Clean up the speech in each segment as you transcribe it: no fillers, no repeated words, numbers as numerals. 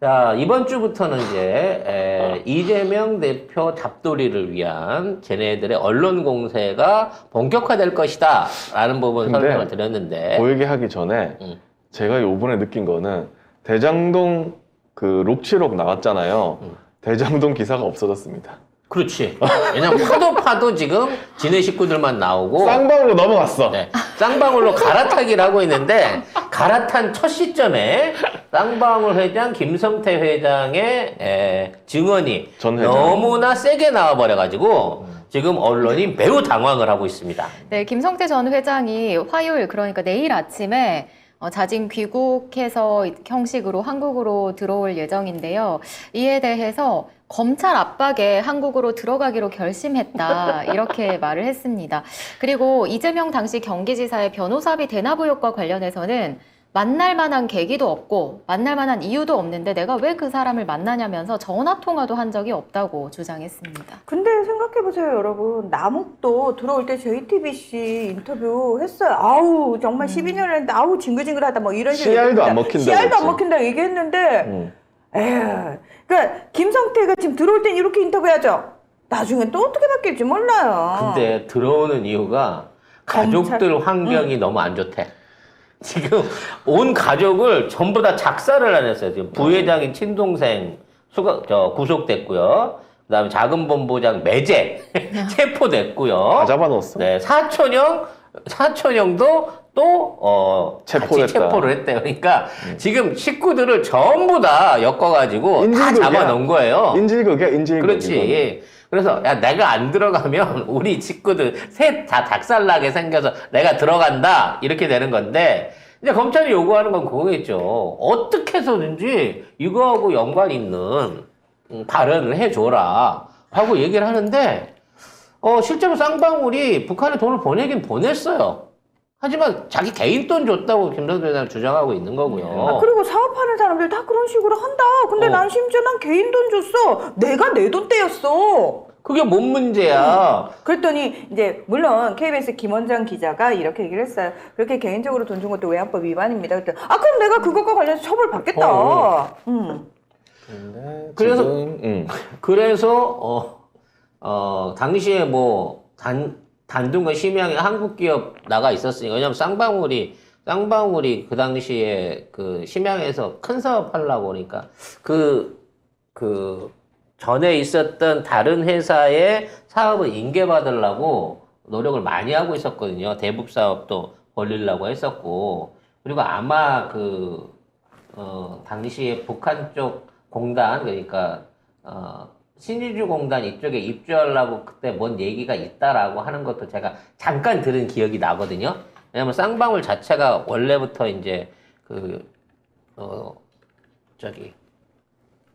자, 이번 주부터는 이제 이재명 대표 잡돌이를 위한 쟤네들의 언론 공세가 본격화될 것이다 라는 부분 근데 설명을 드렸는데 그 얘기 하기 전에 제가 요번에 느낀 거는 대장동 그 록치록 나갔잖아요. 대장동 기사가 없어졌습니다. 그렇지. 왜냐면 파도 지금 지네 식구들만 나오고 쌍방으로 넘어갔어. 네, 쌍방울로 갈아타기를 하고 있는데 갈아탄 첫 시점에 쌍방울 회장, 김성태 회장의 증언이 전 회장. 너무나 세게 나와버려가지고 지금 언론이 매우 당황을 하고 있습니다. 네, 김성태 전 회장이 화요일, 그러니까 내일 아침에 자진 귀국해서 형식으로 한국으로 들어올 예정인데요. 이에 대해서 검찰 압박에 한국으로 들어가기로 결심했다, 이렇게 말을 했습니다. 그리고 이재명 당시 경기지사의 변호사비 대납 의혹과 관련해서는 만날 만한 계기도 없고 만날 만한 이유도 없는데 내가 왜 그 사람을 만나냐면서 전화통화도 한 적이 없다고 주장했습니다. 근데 생각해보세요, 여러분. 남욱도 들어올 때 JTBC 인터뷰 했어요. 아우, 정말 12년을 했는데, 아우, 징글징글하다, 뭐 이런 식으로. 씨알도 안 먹힌다 씨알도 안 그랬지. 먹힌다 얘기했는데, 에휴. 그러니까, 김성태가 지금 들어올 땐 이렇게 인터뷰하죠. 나중엔 또 어떻게 바뀔지 몰라요. 근데 들어오는 이유가 가족들 환경이 너무 안 좋대. 지금 온 가족을 전부 다 작살을 내냈어요. 지금 부회장인 친동생 구속됐고요. 그다음에 작은 본부장 매제 체포됐고요. 다 잡아넣었어. 네, 사촌형도 또 같이 체포됐다. 체포를 했대요. 그러니까 지금 식구들을 전부 다 엮어가지고 다 인질극이야. 잡아놓은 거예요. 인질극이야, 인질극. 그렇지. 그래서 야, 내가 안 들어가면 우리 친구들 셋 다 작살나게 생겨서 내가 들어간다 이렇게 되는 건데 이제 검찰이 요구하는 건 그거겠죠. 어떻게 해서든지 이거하고 연관 있는 발언을 해줘라 하고 얘기를 하는데 실제로 쌍방울이 북한에 돈을 보내긴 보냈어요. 하지만 자기 개인 돈 줬다고 김성태 회장은 주장하고 있는 거고요. 그리고 사업하는 사람들 다 그런 식으로 한다. 근데 난 심지어 난 개인 돈 줬어. 내가 내 돈 떼였어. 그게 뭔 문제야. 그랬더니 이제 물론 KBS 김원장 기자가 이렇게 얘기를 했어요. 그렇게 개인적으로 돈 준 것도 외환법 위반입니다. 그랬더니 그럼 내가 그것과 관련해서 처벌 받겠다. 근데 그래서- 지금, 그래서 당시에 뭐 단둥과 심양에 한국 기업 나가 있었으니까 왜냐면 쌍방울이 그 당시에 그 심양에서 큰 사업 하려고 그러니까 그 전에 있었던 다른 회사의 사업을 인계받으려고 노력을 많이 하고 있었거든요. 대북 사업도 벌리려고 했었고 그리고 아마 당시에 북한 쪽 공단 그러니까 신의주 공단 이쪽에 입주하려고 그때 뭔 얘기가 있다라고 하는 것도 제가 잠깐 들은 기억이 나거든요. 왜냐면 쌍방울 자체가 원래부터 이제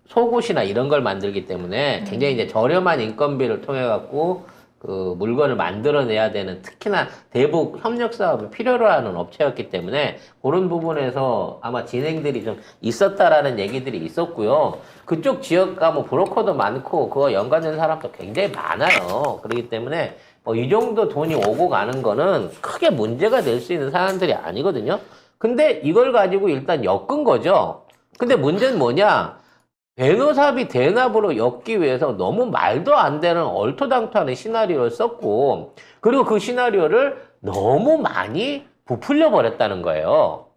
속옷이나 이런 걸 만들기 때문에 굉장히 이제 저렴한 인건비를 통해 갖고 그 물건을 만들어내야 되는 특히나 대북 협력 사업을 필요로 하는 업체였기 때문에 그런 부분에서 아마 진행들이 좀 있었다라는 얘기들이 있었고요. 그쪽 지역가 뭐 브로커도 많고 그거 연관된 사람도 굉장히 많아요. 그렇기 때문에 뭐 이 정도 돈이 오고 가는 거는 크게 문제가 될 수 있는 사안들이 아니거든요. 근데 이걸 가지고 일단 엮은 거죠. 근데 문제는 뭐냐? 변호사비 대납으로 엮기 위해서 너무 말도 안 되는 얼토당토하는 시나리오를 썼고 그리고 그 시나리오를 너무 많이 부풀려 버렸다는 거예요.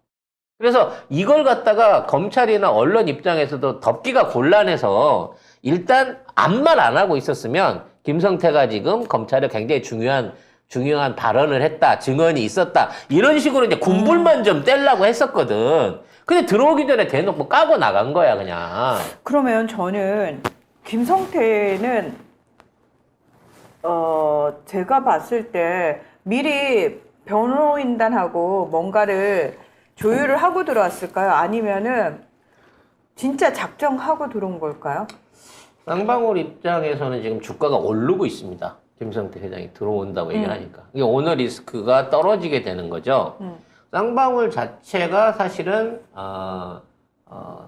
그래서 이걸 갖다가 검찰이나 언론 입장에서도 덮기가 곤란해서 일단 아무 말 안 하고 있었으면 김성태가 지금 검찰에 굉장히 중요한 발언을 했다, 증언이 있었다 이런 식으로 이제 군불만 좀 떼려고 했었거든. 근데 들어오기 전에 대놓고 까고 나간 거야 그냥. 그러면 저는 김성태는 제가 봤을 때 미리 변호인단하고 뭔가를 조율을 하고 들어왔을까요? 아니면은 진짜 작정하고 들어온 걸까요? 쌍방울 입장에서는 지금 주가가 오르고 있습니다. 김성태 회장이 들어온다고 얘기를 하니까. 이게 오너 리스크가 떨어지게 되는 거죠. 쌍방울 자체가 사실은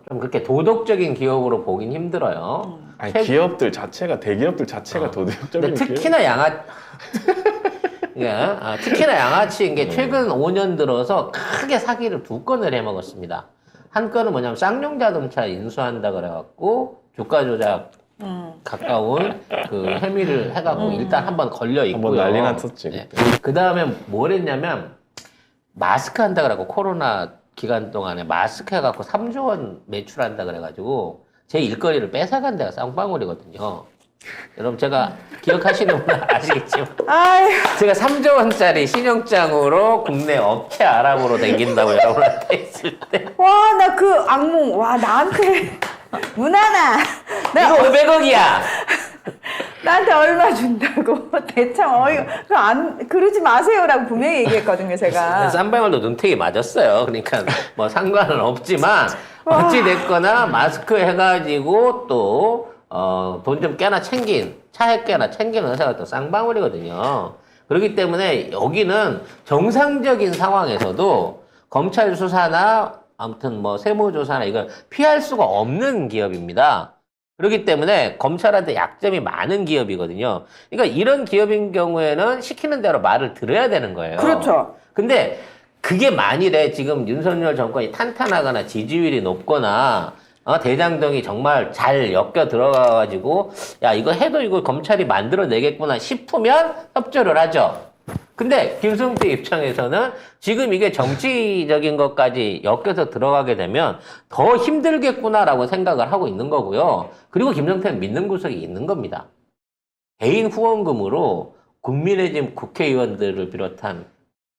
좀 그렇게 도덕적인 기업으로 보긴 힘들어요. 아니, 기업들 자체가, 대기업들 자체가 도덕적인 근데 특히나 특히나 양아치인 게 최근 5년 들어서 크게 사기를 2건을 해먹었습니다. 한 건은 뭐냐면 쌍용 자동차 인수한다 그래갖고 주가 조작 가까운 그 혐의를 해갖고 일단 한번 걸려 있고요. 한번 난리 났었지. 네. 그때. 그 다음에 뭘 했냐면 마스크 한다 그래갖고 코로나 기간 동안에 마스크 해갖고 3조 원 매출한다 그래가지고 제 일거리를 뺏어간 데가 쌍방울이거든요. 여러분 제가 기억하시는 분은 아시겠지만 아유. 제가 3조 원짜리 신용장으로 국내 업체 알아보러 다닌다고 여러분한테 했을 때 와, 나 그 악몽. 와, 나한테. 문하나. 이거 500억이야. 나한테 얼마 준다고. 대참 그러지 마세요라고 분명히 얘기했거든요, 제가. 쌍방울도 눈탱이 맞았어요. 그러니까 뭐 상관은 없지만 어찌 됐거나 마스크 해가지고 또 돈 좀 꽤나 차액 꽤나 챙기는 회사가 또 쌍방울이거든요. 그렇기 때문에 여기는 정상적인 상황에서도 검찰 수사나 아무튼 뭐 세무조사나 이걸 피할 수가 없는 기업입니다. 그렇기 때문에 검찰한테 약점이 많은 기업이거든요. 그러니까 이런 기업인 경우에는 시키는 대로 말을 들어야 되는 거예요. 그렇죠. 근데 그게 만일에 지금 윤석열 정권이 탄탄하거나 지지율이 높거나 대장동이 정말 잘 엮여 들어가가지고 야 이거 해도 이거 검찰이 만들어내겠구나 싶으면 협조를 하죠. 근데 김성태 입장에서는 지금 이게 정치적인 것까지 엮여서 들어가게 되면 더 힘들겠구나라고 생각을 하고 있는 거고요. 그리고 김성태는 믿는 구석이 있는 겁니다. 개인 후원금으로 국민의힘 국회의원들을 비롯한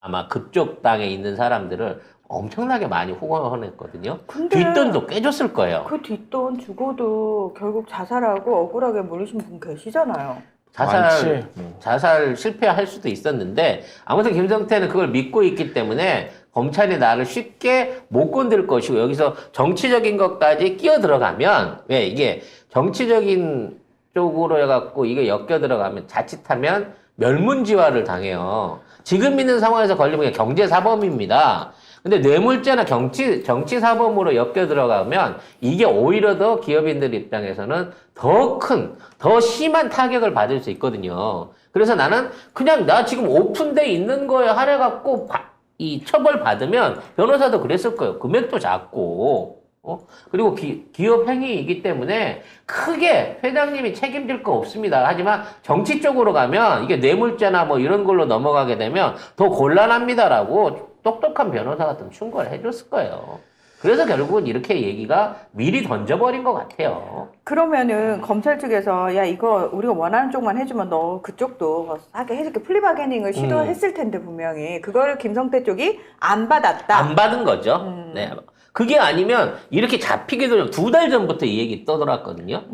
아마 그쪽 당에 있는 사람들을 엄청나게 많이 후원했거든요. 근데 뒷돈도 꽤 줬을 거예요. 그 뒷돈 주고도 결국 자살하고 억울하게 물리신 분 계시잖아요. 많지. 자살 실패할 수도 있었는데 아무튼 김성태는 그걸 믿고 있기 때문에 검찰이 나를 쉽게 못 건들 것이고 여기서 정치적인 것까지 끼어 들어가면 왜 이게 정치적인 쪽으로 해갖고 이게 엮여 들어가면 자칫하면 멸문지화를 당해요. 지금 있는 상황에서 걸리면 경제사범입니다. 근데 뇌물죄나 정치사범으로 엮여 들어가면 이게 오히려 더 기업인들 입장에서는 더 심한 타격을 받을 수 있거든요. 그래서 나는 그냥 나 지금 오픈돼 있는 거에 하려갖고 이 처벌 받으면 변호사도 그랬을 거예요. 금액도 작고. 그리고 기업 행위이기 때문에 크게 회장님이 책임질 거 없습니다. 하지만 정치 쪽으로 가면 이게 뇌물죄나 뭐 이런 걸로 넘어가게 되면 더 곤란합니다라고 똑똑한 변호사 같은 충고를 해줬을 거예요. 그래서 결국은 이렇게 얘기가 미리 던져버린 것 같아요. 그러면은 검찰 측에서 야 이거 우리가 원하는 쪽만 해주면 너 그쪽도 싸게 해줄게 플리바게닝을 시도했을 텐데 분명히 그거를 김성태 쪽이 안 받았다. 안 받은 거죠. 네. 그게 아니면 이렇게 잡히기도 2달 전부터 이 얘기 떠돌았거든요.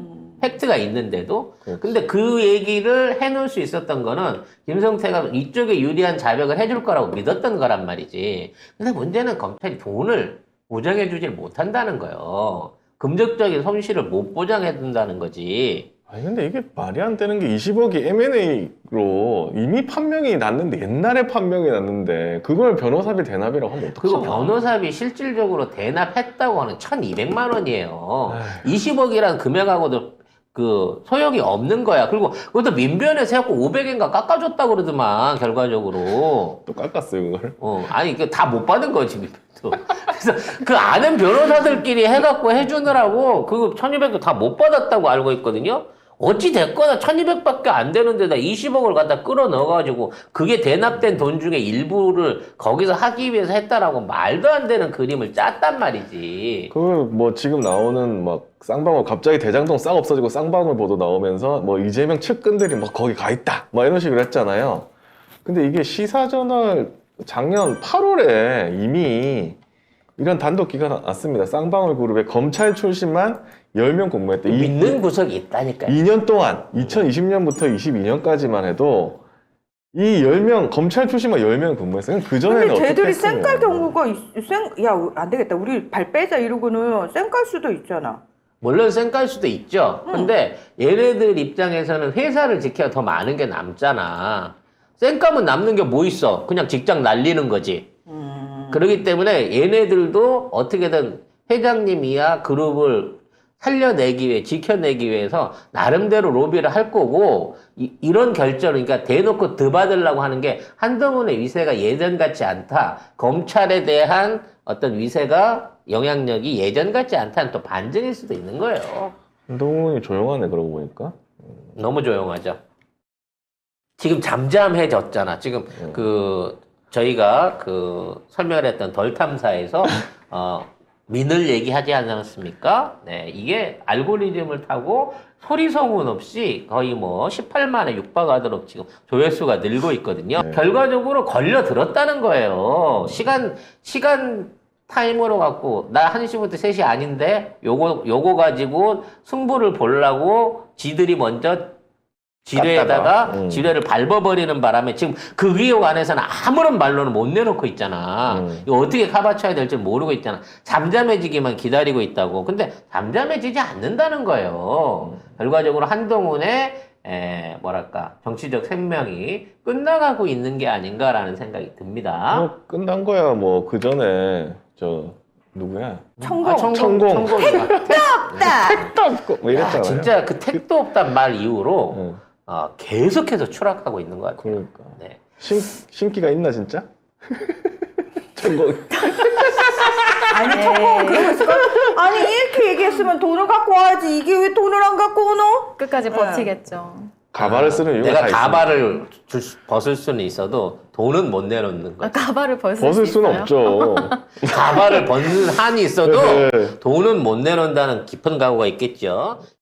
팩트가 있는데도. 근데 그 얘기를 해놓을 수 있었던 거는 김성태가 이쪽에 유리한 자백을 해줄 거라고 믿었던 거란 말이지. 근데 문제는 검찰이 돈을 보장해주질 못한다는 거예요. 금전적인 손실을 못 보장해준다는 거지. 아니 근데 이게 말이 안 되는 게 20억이 M&A로 이미 판명이 났는데 옛날에 판명이 났는데 그걸 변호사비 대납이라고 하면 어떡하나. 그리고 변호사비 실질적으로 대납했다고 하는 1,200만 원이에요. 20억이라는 금액하고도 그 소용이 없는 거야. 그리고 그것도 민변에서 해갖고 500엔가 깎아줬다고 그러더만 결과적으로. 또 깎았어요 그걸. 아니 그 다 못 받은 거지 민변도. 그래서 그 아는 변호사들끼리 해갖고 해주느라고 그 1,200도 다 못 받았다고 알고 있거든요. 어찌 됐거나 1,200밖에 안 되는데다 20억을 갖다 끌어 넣어가지고 그게 대납된 돈 중에 일부를 거기서 하기 위해서 했다라고 말도 안 되는 그림을 짰단 말이지. 그 뭐 지금 나오는 막 쌍방울 갑자기 대장동 싹 없어지고 쌍방울 보도 나오면서 뭐 이재명 측근들이 막 거기 가 있다 막 이런 식으로 했잖아요. 근데 이게 시사저널 작년 8월에 이미 이런 단독 기사가 났습니다. 쌍방울 그룹에 검찰 출신만 10명 근무했대. 믿는 구석이 있다니까요. 2년 동안 2020년부터 22년까지만 해도 이 10명 검찰 출신만 10명 근무했어요. 그 전에는 근데 어떻게 쟤들이 했으면. 쌩깔 경우가 야 안 되겠다 우리 발 빼자 이러고는 쌩깔 수도 있잖아. 물론 쌩깔 수도 있죠. 근데 얘네들 입장에서는 회사를 지켜야 더 많은 게 남잖아. 쌩까면 남는 게 뭐 있어? 그냥 직장 날리는 거지. 그렇기 때문에 얘네들도 어떻게든 회장님 이하 그룹을 살려내기 위해, 지켜내기 위해서 나름대로 로비를 할 거고, 이런 결정을, 그러니까 대놓고 드받으려고 하는 게 한동훈의 위세가 예전 같지 않다. 검찰에 대한 어떤 위세가, 영향력이 예전 같지 않다는 또 반증일 수도 있는 거예요. 한동훈이 조용하네, 그러고 보니까. 너무 조용하죠. 지금 잠잠해졌잖아. 지금 저희가 설명을 했던 덜 탐사에서, 민을 얘기하지 않았습니까? 네, 이게 알고리즘을 타고 소리 소문 없이 거의 뭐 18만에 육박하도록 지금 조회수가 늘고 있거든요. 네. 결과적으로 걸려들었다는 거예요. 시간 타임으로 갖고 나 1시부터 3시 아닌데 요거 가지고 승부를 보려고 지들이 먼저 지뢰에다가 깠다가, 지뢰를 밟아버리는 바람에 지금 그 의혹 안에서는 아무런 말로는 못 내놓고 있잖아. 이거 어떻게 카바쳐야 될지 모르고 있잖아. 잠잠해지기만 기다리고 있다고. 근데 잠잠해지지 않는다는 거예요. 결과적으로 한동훈의 뭐랄까 정치적 생명이 끝나가고 있는 게 아닌가라는 생각이 듭니다. 뭐 끝난 거야. 뭐 그 전에 누구야? 천공. 천공이다. 없다. 택도 없고 뭐 이랬잖아요. 진짜 그 택도 없단 말 이후로 응. 계속해서 추락하고 있는 것 같아요. 그러니까 네. 신기가 있나 진짜? 천공. 아니 네. 천공 그러고 있을까? 아니 이렇게 얘기했으면 돈을 갖고 와야지. 이게 왜 돈을 안 갖고 오노? 끝까지 네. 버티겠죠. 가발을 쓰는 이유가 내가 다 있습니다. 가발을 벗을 수는 있어도 돈은 못 내놓는 거야. 가발을 벗을 수 수는 있어요? 없죠. 가발을 벗는 한이 있어도 네. 돈은 못 내놓는다는 깊은 각오가 있겠죠.